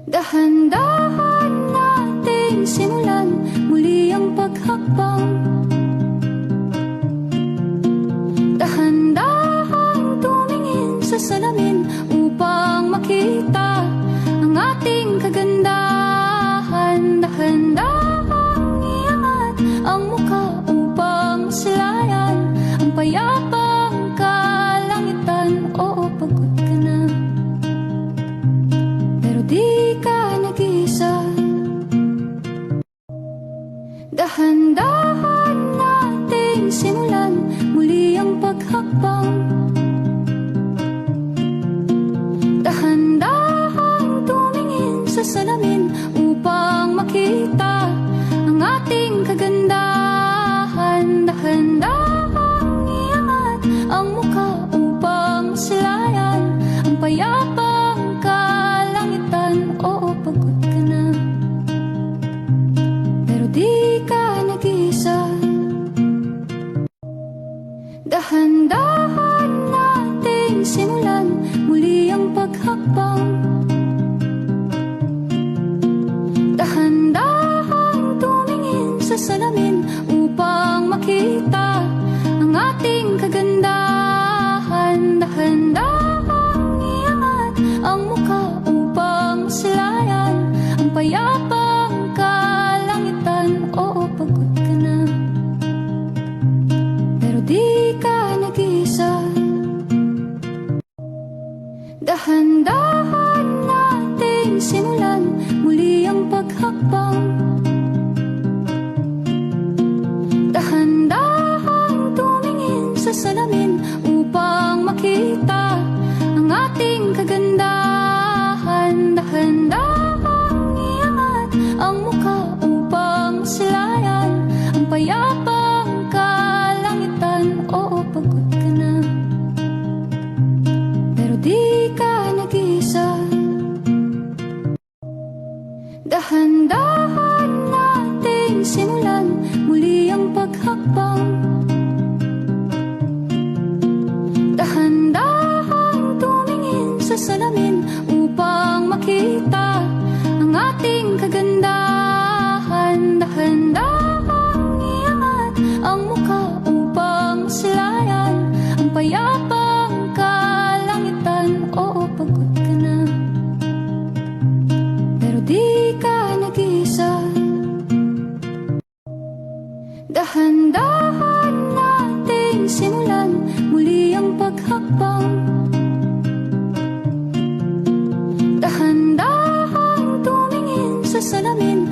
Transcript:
Dahan-dahan nating simulan muli ang paghakbang. Dahan-dahan tumingin sa salamin upang makita ang ating kagandahan. Dahan-dahan iangat ang mukha upang silayan ang payapang kalangitan. Oo, pagod ka na, pero di ka nag-iisa. Dahan-dahan nating simulan muli ang paghakbang. Dahan-dahan tumingin sa salamin upang makita ang ating kagandahan. Dahan-dahan iangat ang mukha upang silayan ang payapang kalangitan. Oo, pagod ka na, pero di ka nag-iisa. Dahan-dahan nating simulan muli ang paghakbang. Dahan-dahan tumingin sa salamin upang makita ang ating kagandahan. Dahan-dahan iangat ang mukha upang silayan ang payapang kalangitan. Oo, pagod ka na, pero di ka nag-iisa. Dahan-dahan nating simulan muli ang paghakbang. Dahan-dahan tumingin sa salamin upang makita ang ating kagandahan. Dahan-dahan iangat ang mukha upang silayan ang payapang kalangitan. Oo, pagod ka na, pero di ka nag-iisa. Dahan-dahan nating simulan muli ang paghakbang. Dahan-dahan tumingin sa salamin upang makita ang ating kagandahan. Dahan-dahan iangat ang mukha upang silayan ang payapang kalangitan. Oo, pagod ka na, pero di ka nag-iisa. Dahan-dahan nating simulan muli ang paghakbang. Dahan-dahan tumingin sa salamin